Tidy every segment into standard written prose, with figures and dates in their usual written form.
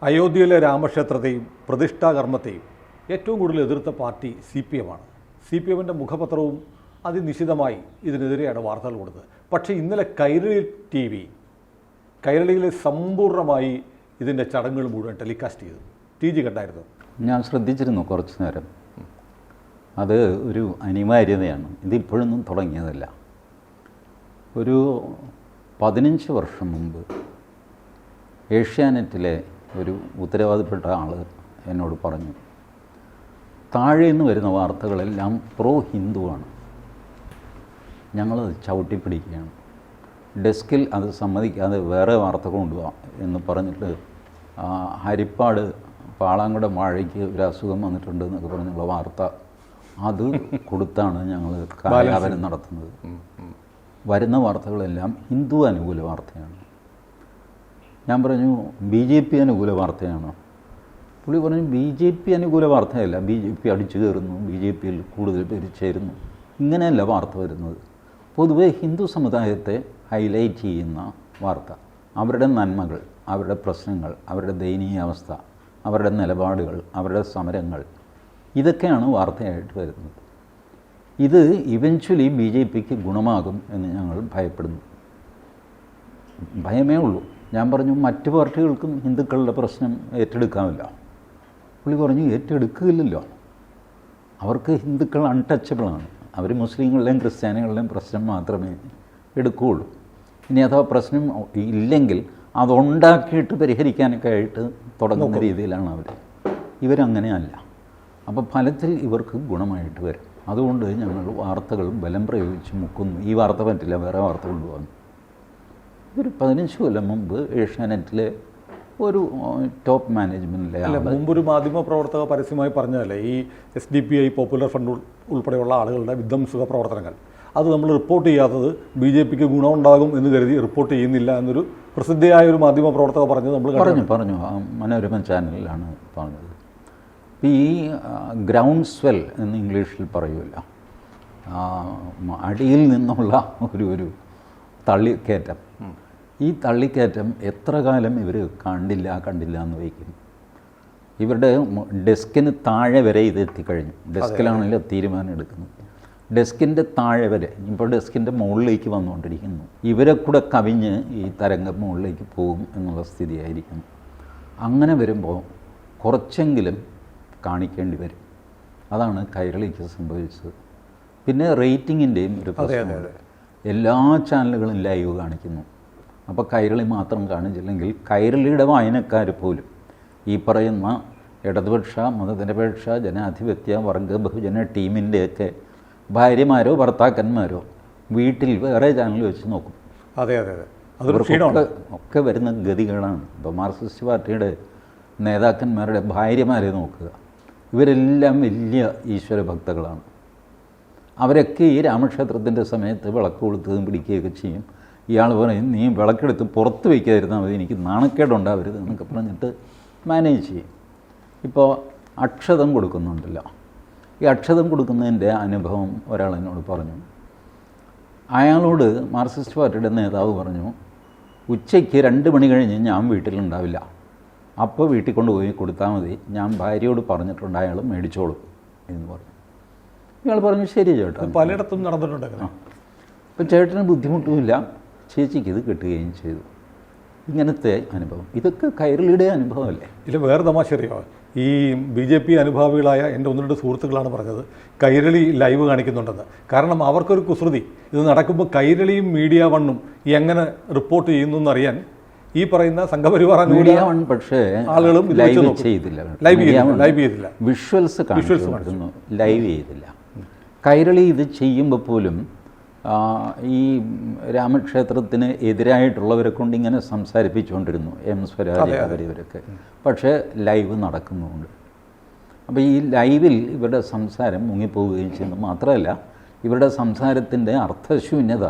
അയോധ്യയിലെ രാമക്ഷേത്രത്തെയും പ്രതിഷ്ഠാകർമ്മത്തെയും ഏറ്റവും കൂടുതൽ എതിർത്ത പാർട്ടി CPM ആണ്. CPMൻ്റെ മുഖപത്രവും അതിനിശിതമായി ഇതിനെതിരെയാണ് വാർത്തകൾ കൊടുത്തത്. പക്ഷേ ഇന്നലെ കൈരളി TV കൈരളിയിലെ സമ്പൂർണ്ണമായി ഇതിൻ്റെ ചടങ്ങുകൾ മുഴുവൻ ടെലികാസ്റ്റ് ചെയ്തു. TG കണ്ടായിരുന്നു? ഞാൻ ശ്രദ്ധിച്ചിരുന്നു കുറച്ച് നേരം. അത് ഒരു അനിവാര്യതയാണ്. ഇതിപ്പോഴൊന്നും തുടങ്ങിയതല്ല. ഒരു 15 വർഷം മുമ്പ് ഏഷ്യാനെറ്റിലെ ഒരു ഉത്തരവാദിപ്പെട്ട ആൾ എന്നോട് പറഞ്ഞു, താഴെ നിന്ന് വരുന്ന വാർത്തകളെല്ലാം പ്രോ ഹിന്ദുവാണ്, ഞങ്ങളത് ചവിട്ടിപ്പിടിക്കുകയാണ്, ഡെസ്കിൽ അത് സമ്മതിക്കാതെ വേറെ വാർത്ത കൊണ്ടുപോകാം എന്ന് പറഞ്ഞിട്ട് ഹരിപ്പാട് പാളാങ്കട വാഴയ്ക്ക് ഒരു അസുഖം വന്നിട്ടുണ്ട് എന്നൊക്കെ പറഞ്ഞുള്ള വാർത്ത അത് കൊടുത്താണ് ഞങ്ങൾ കാലാപനം നടത്തുന്നത്. വരുന്ന വാർത്തകളെല്ലാം ഹിന്ദു അനുകൂല വാർത്തയാണ്. ഞാൻ പറഞ്ഞു BJP അനുകൂല വാർത്തയാണോ? പുള്ളി പറഞ്ഞു BJP അനുകൂല വാർത്തയല്ല, BJP അടിച്ചു കയറുന്നു, BJPയിൽ കൂടുതൽ പേര് ചേരുന്നു, ഇങ്ങനെയല്ല വാർത്ത വരുന്നത്. പൊതുവെ ഹിന്ദു സമുദായത്തെ ഹൈലൈറ്റ് ചെയ്യുന്ന വാർത്ത, അവരുടെ നന്മകൾ, അവരുടെ പ്രശ്നങ്ങൾ, അവരുടെ ദയനീയാവസ്ഥ, അവരുടെ നിലപാടുകൾ, അവരുടെ സമരങ്ങൾ, ഇതൊക്കെയാണ് വാർത്തയായിട്ട് വരുന്നത്. ഇത് ഇവൻച്വലി BJPക്ക് ഗുണമാകും എന്ന് ഞങ്ങൾ ഭയപ്പെടുന്നു. ഭയമേ ഉള്ളൂ. ഞാൻ പറഞ്ഞു മറ്റ് പാർട്ടികൾക്കും ഹിന്ദുക്കളുടെ പ്രശ്നം ഏറ്റെടുക്കാമില്ല. പുള്ളി പറഞ്ഞു ഏറ്റെടുക്കില്ലല്ലോ, അവർക്ക് ഹിന്ദുക്കൾ അൺടച്ചബിളാണ്, അവർ മുസ്ലിങ്ങളുടെയും ക്രിസ്ത്യാനികളുടെയും പ്രശ്നം മാത്രമേ എടുക്കുകയുള്ളൂ. ഇനി അഥവാ പ്രശ്നം ഇല്ലെങ്കിൽ അതുണ്ടാക്കിയിട്ട് പരിഹരിക്കാനൊക്കെ ആയിട്ട് തുടങ്ങുന്ന രീതിയിലാണ് അവർ. ഇവരങ്ങനെയല്ല. അപ്പോൾ ഫലത്തിൽ ഇവർക്ക് ഗുണമായിട്ട് വരും. അതുകൊണ്ട് ഞങ്ങൾ വാർത്തകൾ ബലം പ്രയോഗിച്ച് മുക്കുന്നു. ഈ വാർത്ത പറ്റില്ല, വേറെ വാർത്ത കൊണ്ടുപോകുന്നു. ഒരു 15 കൊല്ലം മുമ്പ് ഏഷ്യാനെറ്റിലെ ഒരു ടോപ്പ് മാനേജ്മെൻറ്റിലെ മുമ്പൊരു മാധ്യമ പ്രവർത്തക പരസ്യമായി പറഞ്ഞതല്ലേ, ഈ SDPI പോപ്പുലർ ഫണ്ട് ഉൾപ്പെടെയുള്ള ആളുകളുടെ വിധ്വംസക പ്രവർത്തനങ്ങൾ അത് നമ്മൾ റിപ്പോർട്ട് ചെയ്യാത്തത് BJPക്ക് ഗുണമുണ്ടാകും എന്ന് കരുതി റിപ്പോർട്ട് ചെയ്യുന്നില്ല എന്നൊരു പ്രസിദ്ധയായ ഒരു മാധ്യമ പ്രവർത്തക പറഞ്ഞത് നമ്മൾ പറഞ്ഞു മനോരമ ചാനലിലാണ് പറഞ്ഞത്. ഈ ഗ്രൗണ്ട് സ്വെൽ എന്ന് ഇംഗ്ലീഷിൽ പറയുമല്ല, അടിയിൽ നിന്നുള്ള ഒരു തള്ളിക്കയറ്റം, ഈ തള്ളിക്കയറ്റം എത്ര കാലം ഇവർ കണ്ടില്ല എന്ന് വയ്ക്കും. ഇവരുടെ ഡെസ്കിന് താഴെ വരെ ഇത് എത്തിക്കഴിഞ്ഞു. ഡെസ്കിലാണല്ലോ തീരുമാനം എടുക്കുന്നത്. ഡെസ്കിൻ്റെ താഴെ വരെ, ഇപ്പോൾ ഡെസ്കിൻ്റെ മുകളിലേക്ക് വന്നുകൊണ്ടിരിക്കുന്നു. ഇവരെ കൂടെ കവിഞ്ഞ് ഈ തരംഗം മുകളിലേക്ക് പോകും എന്നുള്ള സ്ഥിതിയായിരിക്കുന്നു. അങ്ങനെ വരുമ്പോൾ കുറച്ചെങ്കിലും കാണിക്കേണ്ടി വരും. അതാണ് കൈരളിക്ക് സംഭവിച്ചത്. പിന്നെ റേറ്റിങ്ങിൻ്റെയും ഒരു പ്രശ്നമുണ്ട്. എല്ലാ ചാനലുകളും ലൈവ് കാണിക്കുന്നു. അപ്പോൾ കൈരളി മാത്രം കാണിച്ചില്ലെങ്കിൽ കൈരളിയുടെ വായനക്കാർ പോലും ഈ പറയുന്ന ഇടതുപക്ഷ മതനിരപേക്ഷ ജനാധിപത്യ വർഗ ബഹുജന ടീമിൻ്റെയൊക്കെ ഭാര്യമാരോ ഭർത്താക്കന്മാരോ വീട്ടിൽ വേറെ ചാനൽ വെച്ച് നോക്കും. ഒക്കെ വരുന്ന ഗതികളാണ്. ഇപ്പോൾ മാർക്സിസ്റ്റ് പാർട്ടിയുടെ നേതാക്കന്മാരുടെ ഭാര്യമാരെ നോക്കുക, ഇവരെല്ലാം വലിയ ഈശ്വര ഭക്തകളാണ്. അവരൊക്കെ ഈ രാമക്ഷേത്രത്തിൻ്റെ സമയത്ത് വിളക്ക് കൊളുത്തുകയും പിടിക്കുകയൊക്കെ ചെയ്യും. ഇയാൾ പറയും നീ വിളക്കെടുത്ത് പുറത്ത് വയ്ക്കാതിരുന്നാൽ മതി, എനിക്ക് നാണക്കേടുണ്ടാവരുത് എന്നൊക്കെ പറഞ്ഞിട്ട് മാനേജ് ചെയ്യും. ഇപ്പോൾ അക്ഷതം കൊടുക്കുന്നുണ്ടല്ലോ, ഈ അക്ഷതം കൊടുക്കുന്നതിൻ്റെ അനുഭവം ഒരാൾ എന്നോട് പറഞ്ഞു. അയാളോട് മാർക്സിസ്റ്റ് പാർട്ടിയുടെ നേതാവ് പറഞ്ഞു, ഉച്ചയ്ക്ക് 2 മണി കഴിഞ്ഞ് ഞാൻ വീട്ടിലുണ്ടാവില്ല, അപ്പോൾ വീട്ടിൽ കൊണ്ടുപോയി കൊടുത്താൽ മതി, ഞാൻ ഭാര്യയോട് പറഞ്ഞിട്ടുണ്ട്, അയാൾ മേടിച്ചോളും എന്ന് പറഞ്ഞു. ഇയാൾ പറഞ്ഞു ശരി ചേട്ടാ, പലയിടത്തും നടന്നിട്ടുണ്ട്. അപ്പം ചേട്ടന് ബുദ്ധിമുട്ടുമില്ല, ചേച്ചിക്ക് ഇത് കിട്ടുകയും ചെയ്തു. ഇങ്ങനത്തെ അനുഭവം, ഇതൊക്കെ കൈരളിയുടെ അനുഭവമല്ലേ? ഇതിൽ വേറെ തമാശ അറിയോ? ഈ BJP അനുഭാവികളായ എൻ്റെ 1-2 സുഹൃത്തുക്കളാണ് പറഞ്ഞത് കൈരളി ലൈവ് കാണിക്കുന്നുണ്ടെന്ന്. കാരണം അവർക്കൊരു കുസൃതി, ഇത് നടക്കുമ്പോൾ കൈരളിയും മീഡിയ വണ്ണും എങ്ങനെ റിപ്പോർട്ട് ചെയ്യുന്നു എന്നറിയാൻ ഈ പറയുന്ന സംഘപരിവാർ പക്ഷേ ആളുകളും ലൈവ് ചെയ്തില്ല, വിഷ്വൽസ് കാണിക്കുന്നു, ലൈവ് ചെയ്തില്ല. കൈരളി ഇത് ചെയ്യുമ്പോൾ പോലും ഈ രാമക്ഷേത്രത്തിന് എതിരായിട്ടുള്ളവരെ കൊണ്ട് ഇങ്ങനെ സംസാരിപ്പിച്ചുകൊണ്ടിരുന്നു, M സ്വരാജ് അവരിവരൊക്കെ. പക്ഷേ ലൈവ് നടക്കുന്നുണ്ട്. അപ്പോൾ ഈ ലൈവിൽ ഇവരുടെ സംസാരം മുങ്ങിപ്പോവുകയും ചെയ്യുന്നു. മാത്രമല്ല ഇവരുടെ സംസാരത്തിൻ്റെ അർത്ഥശൂന്യത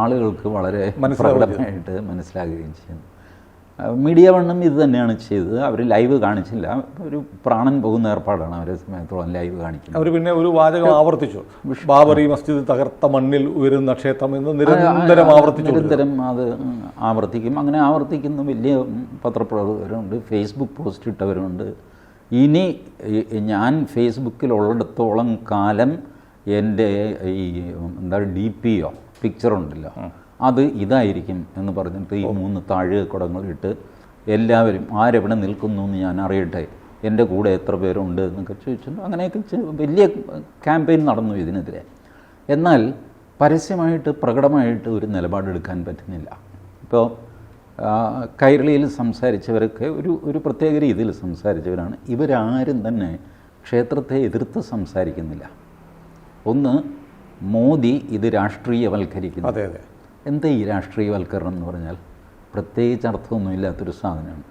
ആളുകൾക്ക് വളരെ പ്രകടമായിട്ട് മനസ്സിലാകുകയും ചെയ്യുന്നു. മീഡിയ വണ്ണും ഇത് തന്നെയാണ് ചെയ്തത്. അവർ ലൈവ് കാണിച്ചില്ല, ഒരു പ്രാണൻ പോകുന്ന ഏർപ്പാടാണ് അവരെ സമയത്തോളം ലൈവ് കാണിക്കുന്നത്. അവർ പിന്നെ ഒരു വാചകം ആവർത്തിച്ചു, ബാബറി മസ്ജിദ് തകർത്ത മണ്ണിൽ ഉയരുന്ന ക്ഷേത്രം എന്ന് നിരന്തരം ആവർത്തിച്ചു. നിരന്തരം അത് ആവർത്തിക്കും. അങ്ങനെ ആവർത്തിക്കുന്ന വലിയ പത്രപ്രവർത്തകരുണ്ട്, ഫേസ്ബുക്ക് പോസ്റ്റ് ഇട്ടവരുണ്ട്. ഇനി ഞാൻ ഫേസ്ബുക്കിലുള്ളിടത്തോളം കാലം എൻ്റെ ഈ DP-യോ പിക്ചറുണ്ടല്ലോ, അത് ഇതായിരിക്കും എന്ന് പറഞ്ഞിട്ട് ഈ 3 താഴികക്കുടങ്ങളിട്ട് എല്ലാവരും ആരെവിടെ നിൽക്കുന്നു എന്ന് ഞാൻ അറിയട്ടെ, എൻ്റെ കൂടെ എത്ര പേരുണ്ട് എന്നൊക്കെ ചോദിച്ചിട്ടുണ്ട്. അങ്ങനെയൊക്കെ വലിയ ക്യാമ്പയിൻ നടന്നു ഇതിനെതിരെ. എന്നാൽ പരസ്യമായിട്ട് പ്രകടമായിട്ട് ഒരു നിലപാടെടുക്കാൻ പറ്റുന്നില്ല. ഇപ്പോൾ കൈരളിയിൽ സംസാരിച്ചവരൊക്കെ ഒരു പ്രത്യേക രീതിയിൽ സംസാരിച്ചവരാണ്. ഇവരാരും തന്നെ ക്ഷേത്രത്തെ എതിർത്ത് സംസാരിക്കുന്നില്ല. ഒന്ന്, മോദി ഇത് രാഷ്ട്രീയവൽക്കരിക്കുന്നു. അതെ അതെ. എന്താ ഈ രാഷ്ട്രീയവൽക്കരണം എന്ന് പറഞ്ഞാൽ? പ്രത്യേകിച്ച് അർത്ഥമൊന്നുമില്ലാത്തൊരു സാധനമാണ്.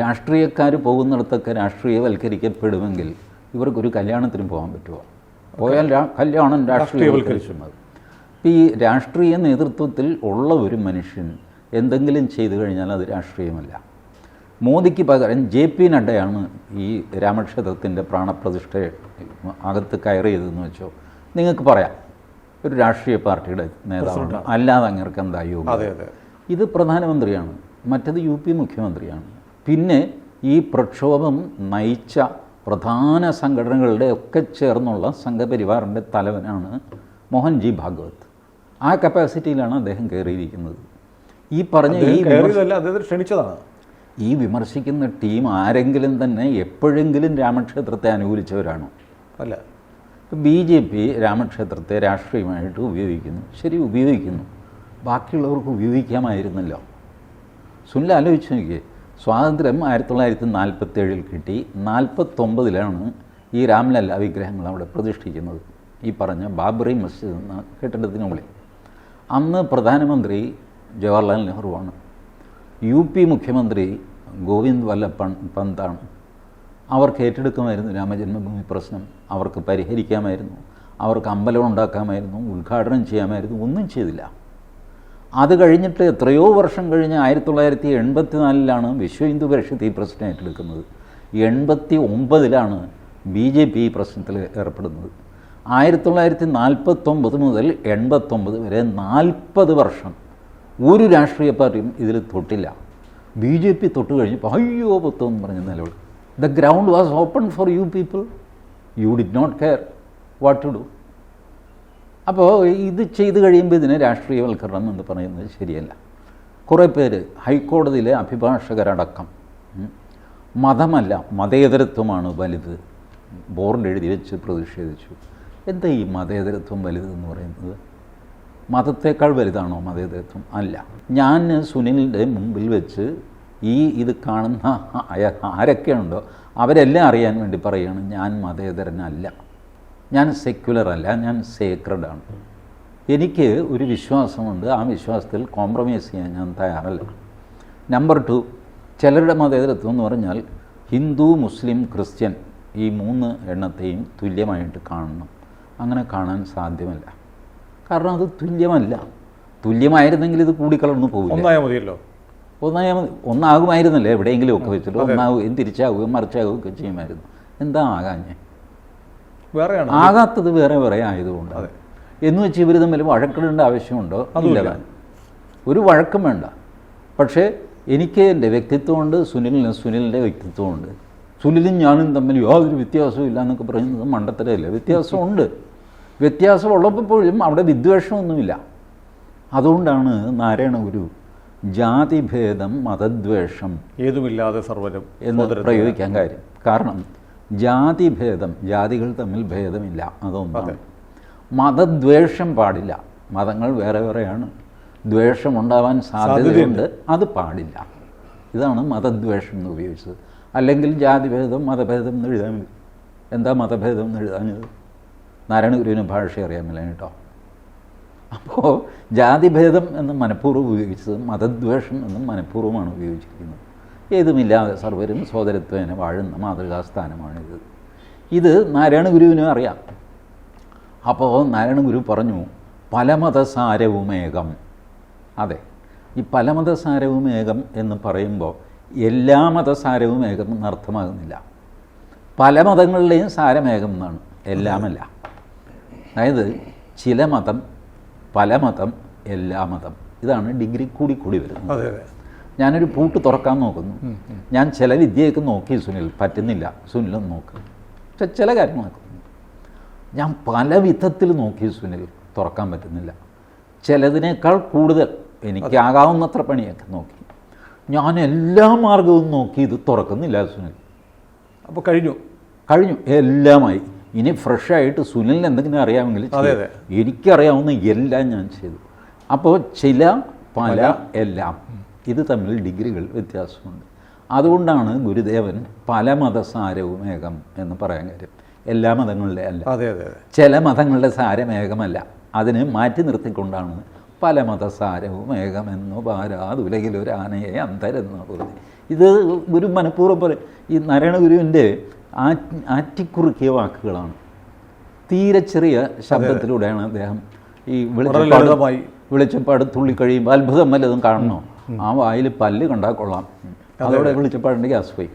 രാഷ്ട്രീയക്കാർ പോകുന്നിടത്തൊക്കെ രാഷ്ട്രീയവൽക്കരിക്കപ്പെടുമെങ്കിൽ ഇവർക്കൊരു കല്യാണത്തിന് പോകാൻ പറ്റുമോ? പോയാൽ കല്യാണം രാഷ്ട്രീയവൽക്കരിക്കുന്നത്. ഇപ്പോൾ ഈ രാഷ്ട്രീയ നേതൃത്വത്തിൽ ഉള്ള ഒരു മനുഷ്യൻ എന്തെങ്കിലും ചെയ്തു കഴിഞ്ഞാൽ അത് രാഷ്ട്രീയമല്ല. മോദിക്ക് പകരം JP നഡ്ഡയാണ് ഈ രാമക്ഷേത്രത്തിൻ്റെ പ്രാണപ്രതിഷ്ഠ അകത്ത് കയറിയതെന്ന് വെച്ചോ, നിങ്ങൾക്ക് പറയാം ഒരു രാഷ്ട്രീയ പാർട്ടിയുടെ നേതാവാണ്, അല്ലാതെ അങ്ങേർക്ക് എന്താ യോഗ്യത? ഇത് പ്രധാനമന്ത്രിയാണ്, മറ്റത് UP മുഖ്യമന്ത്രിയാണ്. പിന്നെ ഈ പ്രക്ഷോഭം നയിച്ച പ്രധാന സംഘടനകളുടെ ഒക്കെ ചേർന്നുള്ള സംഘപരിവാറിൻ്റെ തലവനാണ് മോഹൻജി ഭാഗവത്. ആ കപ്പാസിറ്റിയിലാണ് അദ്ദേഹം കയറിയിരിക്കുന്നത്. ഈ പറഞ്ഞ ക്ഷണിച്ചതാണ്. ഈ വിമർശിക്കുന്ന ടീം ആരെങ്കിലും തന്നെ എപ്പോഴെങ്കിലും രാമക്ഷേത്രത്തെ അനുകൂലിച്ചവരാണോ? അല്ല. BJP രാമക്ഷേത്രത്തെ രാഷ്ട്രീയമായിട്ട് ഉപയോഗിക്കുന്നു. ശരി, ഉപയോഗിക്കുന്നു. ബാക്കിയുള്ളവർക്ക് ഉപയോഗിക്കാമായിരുന്നല്ലോ. സുനിൽ ആലോചിച്ച് നോക്കിയേ, സ്വാതന്ത്ര്യം 1947 കിട്ടി. 49 ഈ രാംലല്ല വിഗ്രഹങ്ങൾ അവിടെ പ്രതിഷ്ഠിക്കുന്നത്, ഈ പറഞ്ഞ ബാബറി മസ്ജിദ് എന്ന കെട്ടിടത്തിനുള്ളിൽ. അന്ന് പ്രധാനമന്ത്രി ജവഹർലാൽ നെഹ്റുവാണ്. UP മുഖ്യമന്ത്രി ഗോവിന്ദ് വല്ലഭ് പന്താണ്. അവർക്ക് ഏറ്റെടുക്കുമായിരുന്നു രാമജന്മഭൂമി പ്രശ്നം, അവർക്ക് പരിഹരിക്കാമായിരുന്നു, അവർക്ക് അമ്പലം ഉണ്ടാക്കാമായിരുന്നു, ഉദ്ഘാടനം ചെയ്യാമായിരുന്നു. ഒന്നും ചെയ്തില്ല. അത് കഴിഞ്ഞിട്ട് എത്രയോ വർഷം കഴിഞ്ഞ് 1984 വിശ്വ ഹിന്ദു പരിഷത്ത് ഈ പ്രശ്നം ഏറ്റെടുക്കുന്നത്. 89 BJP ഈ പ്രശ്നത്തിൽ ഏർപ്പെടുന്നത്. 1949 മുതൽ 89 വരെ 40 വർഷം ഒരു രാഷ്ട്രീയ പാർട്ടിയും ഇതിൽ തൊട്ടില്ല. BJP തൊട്ട് കഴിഞ്ഞപ്പോൾ അയ്യോ പൊത്തെന്ന് പറഞ്ഞ നിലവിൽ. The ground was open for you people. You did not care what to do. അപ്പോൾ ഇത് ചെയ്ത് കഴിയുമ്പോൾ ഇതിനെ രാഷ്ട്രീയവൽക്കരണം എന്ന് പറയുന്നത് ശരിയല്ല. കുറേ പേര് ഹൈക്കോടതിയിലെ അഭിഭാഷകരടക്കം മതമല്ല മതേതരത്വമാണ് വലുത് ബോർഡ് എഴുതി വെച്ച് പ്രതിഷേധിച്ചു. എന്താ ഈ മതേതരത്വം വലുതെന്ന് പറയുന്നത്? മതത്തേക്കാൾ വലുതാണോ മതേതരത്വം? അല്ല. ഞാൻ സുനിലിൻ്റെ മുമ്പിൽ വെച്ച് ഇത് കാണുന്ന ആരൊക്കെയുണ്ടോ അവരെല്ലാം അറിയാൻ വേണ്ടി പറയുകയാണ്, ഞാൻ മതേതരനല്ല, ഞാൻ സെക്യുലറല്ല, ഞാൻ സേക്രഡാണ്. എനിക്ക് ഒരു വിശ്വാസമുണ്ട്, ആ വിശ്വാസത്തിൽ കോംപ്രമൈസ് ചെയ്യാൻ ഞാൻ തയ്യാറല്ല. നമ്പർ 2, ചിലരുടെ മതേതരത്വം എന്ന് പറഞ്ഞാൽ ഹിന്ദു, മുസ്ലിം, ക്രിസ്ത്യൻ ഈ 3 എണ്ണത്തെയും തുല്യമായിട്ട് കാണണം. അങ്ങനെ കാണാൻ സാധ്യമല്ല. കാരണം അത് തുല്യമല്ല. തുല്യമായിരുന്നെങ്കിൽ ഇത് കൂടിക്കളർന്നു പോകില്ല. ഒന്നാകുമായിരുന്നല്ലേ എവിടെയെങ്കിലും ഒക്കെ വെച്ചിട്ട് ഒന്നാവുകയും തിരിച്ചാവുകയും മറിച്ചാവുകയൊക്കെ ചെയ്യുമായിരുന്നു. എന്താ ആകാഞ്ഞേ? ആകാത്തത് വേറെ വേറെ ആയതുകൊണ്ട്. എന്ന് വെച്ച് ഇവർ തമ്മിൽ വഴക്കിടേണ്ട ആവശ്യമുണ്ടോ? ഇല്ല. ഒരു വഴക്കം വേണ്ട. പക്ഷേ എനിക്ക് എൻ്റെ വ്യക്തിത്വമുണ്ട്, സുനിലിൻ്റെ വ്യക്തിത്വമുണ്ട്. സുനിലും ഞാനും തമ്മിൽ യാതൊരു വ്യത്യാസവും ഇല്ല എന്നൊക്കെ പറയുന്നത് മണ്ടത്തരമല്ല. വ്യത്യാസമുണ്ട്. വ്യത്യാസമുള്ളപ്പോഴും അവിടെ വിദ്വേഷമൊന്നുമില്ല. അതുകൊണ്ടാണ് നാരായണ ഗുരു ജാതിഭേദം മതദ്വേഷം ഏതുമില്ലാതെ സർവ്വരും എന്ന് പ്രയോഗിക്കാൻ കാര്യം. കാരണം ജാതിഭേദം, ജാതികൾ തമ്മിൽ ഭേദമില്ല, അതൊന്നാണ്. മതദ്വേഷം പാടില്ല. മതങ്ങൾ വേറെ വേറെയാണ്, ദ്വേഷമുണ്ടാവാൻ സാധ്യതയുണ്ട്, അത് പാടില്ല. ഇതാണ് മതദ്വേഷം എന്ന് ഉപയോഗിച്ചത്. അല്ലെങ്കിൽ ജാതിഭേദം മതഭേദം എന്ന് എഴുതാൻ മതി. എന്താ മതഭേദം എന്ന് എഴുതാഞ്ഞത്? നാരായണ ഗുരുവിന് ഭാഷ അറിയാമില്ല കേട്ടോ. അപ്പോൾ ജാതിഭേദം എന്ന് മനഃപൂർവ്വം ഉപയോഗിച്ചത് മതദ്വേഷം എന്നും മനഃപൂർവ്വമാണ് ഉപയോഗിച്ചിരിക്കുന്നത്. ഏതുമില്ലാതെ സർവരും സോദരത്വേന വാഴുന്ന മാതൃകാസ്ഥാനമാണിത്. ഇത് നാരായണ ഗുരുവിനും അറിയാം. അപ്പോൾ നാരായണ ഗുരു പറഞ്ഞു, പല മതസാരവുമേകം. അതെ, ഈ പല മതസാരവും ഏകം എന്ന് പറയുമ്പോൾ എല്ലാ മതസാരവും ഏകം എന്നർത്ഥമാകുന്നില്ല. പല മതങ്ങളുടെയും സാരമേകം എന്നാണ്, എല്ലാമല്ല. അതായത് ചില മതം, പല മതം, എല്ലാ മതം, ഇതാണ് ഡിഗ്രി കൂടി വരുന്നത്. ഞാനൊരു പൂട്ട് തുറക്കാൻ നോക്കുന്നു, ഞാൻ ചില വിദ്യയൊക്കെ നോക്കി സുനിൽ, പറ്റുന്നില്ല, സുനിലും നോക്ക്. പക്ഷെ ചില കാര്യങ്ങൾ നോക്കുന്നു, ഞാൻ പല വിധത്തിൽ നോക്കി സുനിൽ, തുറക്കാൻ പറ്റുന്നില്ല. ചിലതിനേക്കാൾ കൂടുതൽ എനിക്കാകാവുന്നത്ര പണിയൊക്കെ നോക്കി, ഞാൻ എല്ലാ മാർഗവും നോക്കി, ഇത് തുറക്കുന്നില്ല സുനിൽ. അപ്പോൾ കഴിഞ്ഞു എല്ലാമായി. ഇനി ഫ്രഷായിട്ട് സുനിലിന് എന്തെങ്കിലും അറിയാമെങ്കിൽ എനിക്കറിയാവുന്ന എല്ലാം ഞാൻ ചെയ്തു. അപ്പോൾ ചില, പല, എല്ലാം, ഇത് തമ്മിൽ ഡിഗ്രികൾ വ്യത്യാസമുണ്ട്. അതുകൊണ്ടാണ് ഗുരുദേവൻ പല മതസാരവും ഏകം എന്ന് പറയാൻ കാര്യം. എല്ലാ മതങ്ങളുടെ അല്ല, ചില മതങ്ങളുടെ സാരം ഏകമല്ല, അതിനെ മാറ്റി നിർത്തിക്കൊണ്ടാണ് പല മതസാരവും ഏകമെന്നു പാരാതുലകിലൊരു ആനയെ അന്തരെന്ന് പറഞ്ഞത്. ഇത് ഗുരു മനഃപൂർവ്വം പറയും. ഈ നാരായണ ഗുരുവിൻ്റെ ആറ്റിക്കുറുക്കിയ വാക്കുകളാണ്. തീരെ ചെറിയ ശബ്ദത്തിലൂടെയാണ് അദ്ദേഹം ഈ വെളിച്ചപ്പാട് തുള്ളിക്കഴിയുമ്പോൾ അത്ഭുതം വല്ലതും കാണണോ, ആ വായിൽ പല്ല് കണ്ടാൽ കൊള്ളാം, അതോടെ വെളിച്ചപ്പാടിൻ്റെ ഗ്യാസ് പോയി.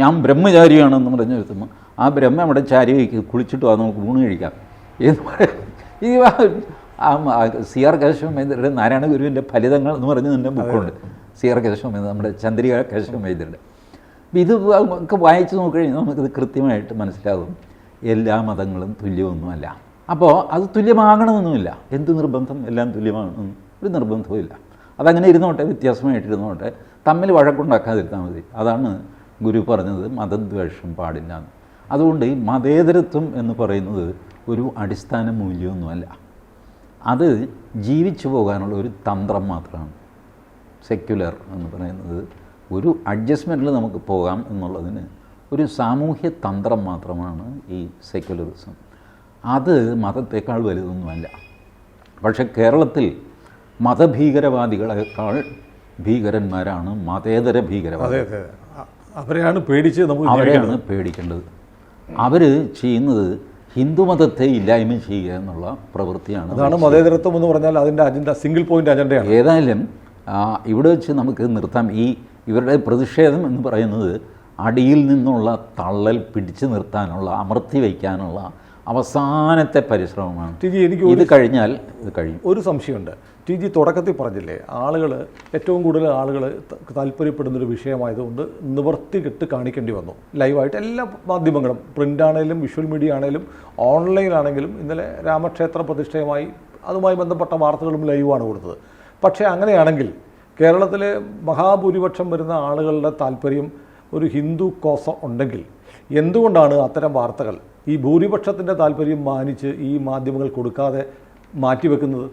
ഞാൻ ബ്രഹ്മചാരിയാണെന്ന് പറഞ്ഞു വരുത്തുമ്പോൾ ആ ബ്രഹ്മ അവിടെ ചാരി വയ്ക്ക്, കുളിച്ചിട്ട് വാ നമുക്ക് ഊണ് കഴിക്കാം എന്ന് പറയും. ഈ CR കേശവമേന്ദ്രയുടെ നാരായണ ഗുരുവിൻ്റെ ഫലിതങ്ങൾ എന്ന് പറഞ്ഞ് തന്നെ ബുക്കുണ്ട്. CR കേശവമേന്ദ്ര, നമ്മുടെ ചന്ദ്രിക കേശവമേന്ദ്രയുടെ. ഇത് ഒക്കെ വായിച്ച് നോക്കിക്കഴിഞ്ഞാൽ നമുക്കിത് കൃത്യമായിട്ട് മനസ്സിലാകും. എല്ലാ മതങ്ങളും തുല്യമൊന്നുമല്ല. അപ്പോൾ അത് തുല്യമാകണമെന്നുമില്ല. എന്ത് നിർബന്ധം? എല്ലാം തുല്യമാകണമെന്ന് ഒരു നിർബന്ധവുമില്ല. അതങ്ങനെ ഇരുന്നോട്ടെ, വ്യത്യാസമായിട്ടിരുന്നോട്ടെ, തമ്മിൽ വഴക്കുണ്ടാക്കാതിരുന്നാൽ മതി. അതാണ് ഗുരു പറഞ്ഞത്, മതദ്വേഷം പാടില്ല എന്ന്. അതുകൊണ്ട് ഈ മതേതരത്വം എന്ന് പറയുന്നത് ഒരു അടിസ്ഥാന മൂല്യമൊന്നുമല്ല, അത് ജീവിച്ചു പോകാനുള്ള ഒരു തന്ത്രം മാത്രമാണ്. സെക്യുലർ എന്ന് പറയുന്നത് ഒരു അഡ്ജസ്റ്റ്മെൻറ്റിൽ നമുക്ക് പോകാം എന്നുള്ളതിന് ഒരു സാമൂഹ്യ തന്ത്രം മാത്രമാണ് ഈ സെക്യുലറിസം. അത് മതത്തേക്കാൾ വലുതൊന്നുമല്ല. പക്ഷേ കേരളത്തിൽ മതഭീകരവാദികളെക്കാൾ ഭീകരന്മാരാണ് മതേതര ഭീകരവാദികൾ. അവരെയാണ് പേടിക്കേണ്ടത്. അവർ ചെയ്യുന്നത് ഹിന്ദുമതത്തെ ഇല്ലായ്മ ചെയ്യുക എന്നുള്ള പ്രവൃത്തിയാണ്. അതാണ് മതേതരത്വം എന്ന് പറഞ്ഞാൽ അതിൻ്റെ അജണ്ട, സിംഗിൾ പോയിന്റ് അജണ്ടയാണ്. ഏതായാലും ഇവിടെ വെച്ച് നമുക്ക് നിർത്താം. ഇവരുടെ പ്രതിഷേധം എന്ന് പറയുന്നത് അടിയിൽ നിന്നുള്ള തള്ളൽ പിടിച്ചു നിർത്താനുള്ള, അമർത്തി വയ്ക്കാനുള്ള അവസാനത്തെ പരിശ്രമമാണ്. ഇത് കഴിഞ്ഞാൽ ഇത് കഴിയും. ഒരു സംശയമുണ്ട്. ടി ജി തുടക്കത്തിൽ പറഞ്ഞില്ലേ, ഏറ്റവും കൂടുതൽ ആളുകൾ താല്പര്യപ്പെടുന്നൊരു വിഷയമായതുകൊണ്ട് നിവർത്തി കെട്ട് കാണിക്കേണ്ടി വന്നു. ലൈവായിട്ട് എല്ലാ മാധ്യമങ്ങളും, പ്രിൻ്റാണേലും വിഷ്വൽ മീഡിയ ആണേലും ഓൺലൈനാണെങ്കിലും ഇന്നലെ രാമക്ഷേത്ര പ്രതിഷ്ഠയുമായി അതുമായി ബന്ധപ്പെട്ട വാർത്തകളും ലൈവാണ് കൊടുത്തത്. പക്ഷേ അങ്ങനെയാണെങ്കിൽ കേരളത്തിലെ മഹാഭൂരിപക്ഷം വരുന്ന ആളുകളുടെ താല്പര്യം ഒരു ഹിന്ദു കോസം ഉണ്ടെങ്കിൽ എന്തുകൊണ്ടാണ് അത്തരം വാർത്തകൾ ഈ ഭൂരിപക്ഷത്തിൻ്റെ താല്പര്യം മാനിച്ച് ഈ മാധ്യമങ്ങൾ കൊടുക്കാതെ മാറ്റിവെക്കുന്നത്?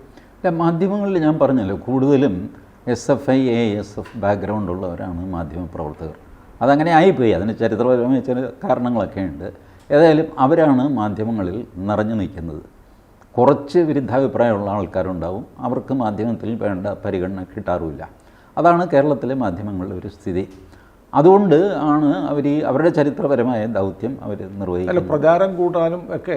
മാധ്യമങ്ങളിൽ ഞാൻ പറഞ്ഞല്ലോ, കൂടുതലും SFI ASF ബാക്ക്ഗ്രൗണ്ട് ഉള്ളവരാണ് മാധ്യമപ്രവർത്തകർ. അതങ്ങനെ ആയിപ്പോയി. അതിന് ചരിത്രപരമായ ചില കാരണങ്ങളൊക്കെ ഉണ്ട്. ഏതായാലും അവരാണ് മാധ്യമങ്ങളിൽ നിറഞ്ഞു നിൽക്കുന്നത്. കുറച്ച് വിരുദ്ധാഭിപ്രായമുള്ള ആൾക്കാരുണ്ടാവും, അവർക്ക് മാധ്യമത്തിൽ വേണ്ട പരിഗണന കിട്ടാറുമില്ല. അതാണ് കേരളത്തിലെ മാധ്യമങ്ങളുടെ ഒരു സ്ഥിതി. അതുകൊണ്ട് ആണ് അവരുടെ ചരിത്രപരമായ ദൗത്യം അവർ നിർവഹിക്കുന്നത്. പ്രചാരം കൂട്ടാനും ഒക്കെ,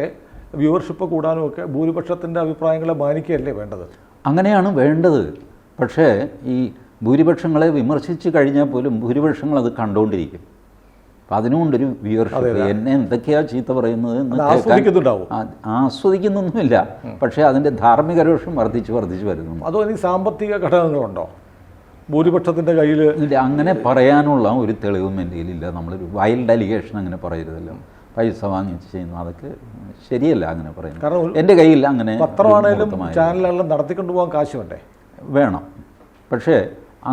വ്യൂവർഷിപ്പ് കൂടാനും ഒക്കെ ഭൂരിപക്ഷത്തിൻ്റെ അഭിപ്രായങ്ങളെ മാനിക്കുകയല്ലേ വേണ്ടത്? അങ്ങനെയാണ് വേണ്ടത്. പക്ഷേ ഈ ഭൂരിപക്ഷങ്ങളെ വിമർശിച്ച് കഴിഞ്ഞാൽ പോലും ഭൂരിപക്ഷങ്ങൾ അത് കണ്ടുകൊണ്ടിരിക്കും. അപ്പം അതിനുകൊണ്ടൊരു വ്യൂവർഷിപ്പ്. എന്നെ എന്തൊക്കെയാണ് ചീത്ത പറയുന്നത് എന്ന് ആസ്വദിക്കുന്നൊന്നുമില്ല. പക്ഷേ അതിൻ്റെ ധാർമ്മിക രോഷം വർദ്ധിച്ച് വരുന്നു. അതോ ഇനി സാമ്പത്തിക ഘടകങ്ങളുണ്ടോ ഭൂരിപക്ഷത്തിൻ്റെ കയ്യിൽ? ഇല്ല, അങ്ങനെ പറയാനുള്ള ഒരു തെളിവും എൻ്റെ കയ്യിലില്ല. നമ്മളൊരു വൈൽഡ് അലിഗേഷൻ അങ്ങനെ പറയരുതല്ലോ. പൈസ വാങ്ങിച്ച് ചെയ്യുന്നു, അതൊക്കെ ശരിയല്ല അങ്ങനെ പറയുന്നത്. കാരണം എൻ്റെ കയ്യിൽ അങ്ങനെ പത്രമാണേലും ചാനലുകളിലും നടത്തിക്കൊണ്ടുപോകാൻ കാശ് വേണം. പക്ഷേ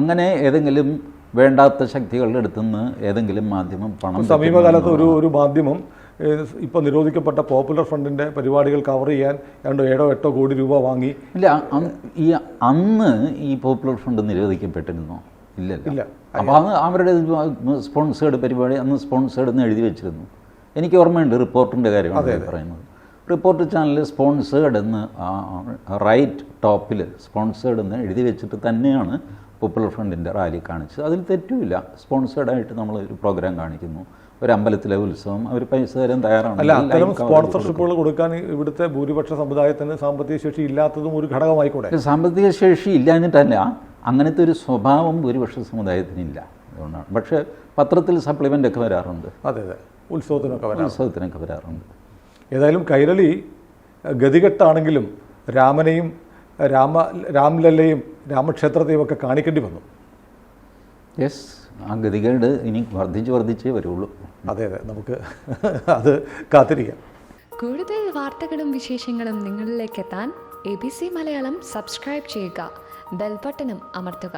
അങ്ങനെ ഏതെങ്കിലും വേണ്ടാത്ത ശക്തികളുടെ അടുത്തുനിന്ന് ഏതെങ്കിലും മാധ്യമം പണം, സമീപകാലത്ത് ഒരു മാധ്യമം ഇപ്പോൾ നിരോധിക്കപ്പെട്ട പോപ്പുലർ ഫ്രണ്ടിൻ്റെ പരിപാടികൾ കവർ ചെയ്യാൻ 7-8 കോടി രൂപ വാങ്ങി. ഇല്ല, അന്ന് ഈ പോപ്പുലർ ഫ്രണ്ട് നിരോധിക്കപ്പെട്ടിരുന്നോ? ഇല്ല. അപ്പോൾ അവരുടെ സ്പോൺസേഡ് പരിപാടി അന്ന് സ്പോൺസേഡ് എന്ന് എഴുതി വെച്ചിരുന്നു. എനിക്ക് ഓർമ്മയുണ്ട്, റിപ്പോർട്ടിൻ്റെ കാര്യമാണ് പറയുന്നത്. റിപ്പോർട്ട് ചാനലിൽ സ്പോൺസേഡ് എന്ന് റൈറ്റ് ടോപ്പിൽ സ്പോൺസേഡ് എന്ന് എഴുതി വെച്ചിട്ട് തന്നെയാണ് പോപ്പുലർ ഫ്രണ്ടിൻ്റെ റാലി കാണിച്ചത്. അതിൽ തെറ്റുമില്ല. സ്പോൺസേഡായിട്ട് നമ്മൾ ഒരു പ്രോഗ്രാം കാണിക്കുന്നു, ഒരു അമ്പലത്തിലെ ഉത്സവം, അവർ പൈസ തരാൻ തയ്യാറാണ്. അല്ല, അത്തരം സ്പോൺസർഷിപ്പുകൾ കൊടുക്കാൻ ഇവിടുത്തെ ഭൂരിപക്ഷ സമുദായത്തിന് സാമ്പത്തിക ശേഷി ഇല്ലാത്തതും ഒരു ഘടകമായിക്കൂടെ? സാമ്പത്തിക ശേഷി ഇല്ലാഞ്ഞിട്ടല്ല, അങ്ങനത്തെ ഒരു സ്വഭാവം ഭൂരിപക്ഷ സമുദായത്തിനില്ല. അതുകൊണ്ടാണ്. പക്ഷേ പത്രത്തിൽ സപ്ലിമെൻ്റ് ഒക്കെ വരാറുണ്ട്. അതെ അതെ, ഉത്സവത്തിനൊക്കെ വരാറുണ്ട്. ഏതായാലും കൈരളി ഗതികെട്ടാണെങ്കിലും രാമനെയും രാംലല്ലയും രാമക്ഷേത്രത്തെയും ഒക്കെ കാണിക്കേണ്ടി വന്നു. യെസ്, ആ ഗതികേട് ഇനി വർദ്ധിച്ചേ വരുള്ളൂ. അതെ അതെ, നമുക്ക് അത് കാത്തിരിക്കാം. കൂടുതൽ വാർത്തകളും വിശേഷങ്ങളും നിങ്ങളിലേക്ക് എത്താൻ ABC മലയാളം സബ്സ്ക്രൈബ് ചെയ്യുക, ബെൽ ബട്ടണും അമർത്തുക.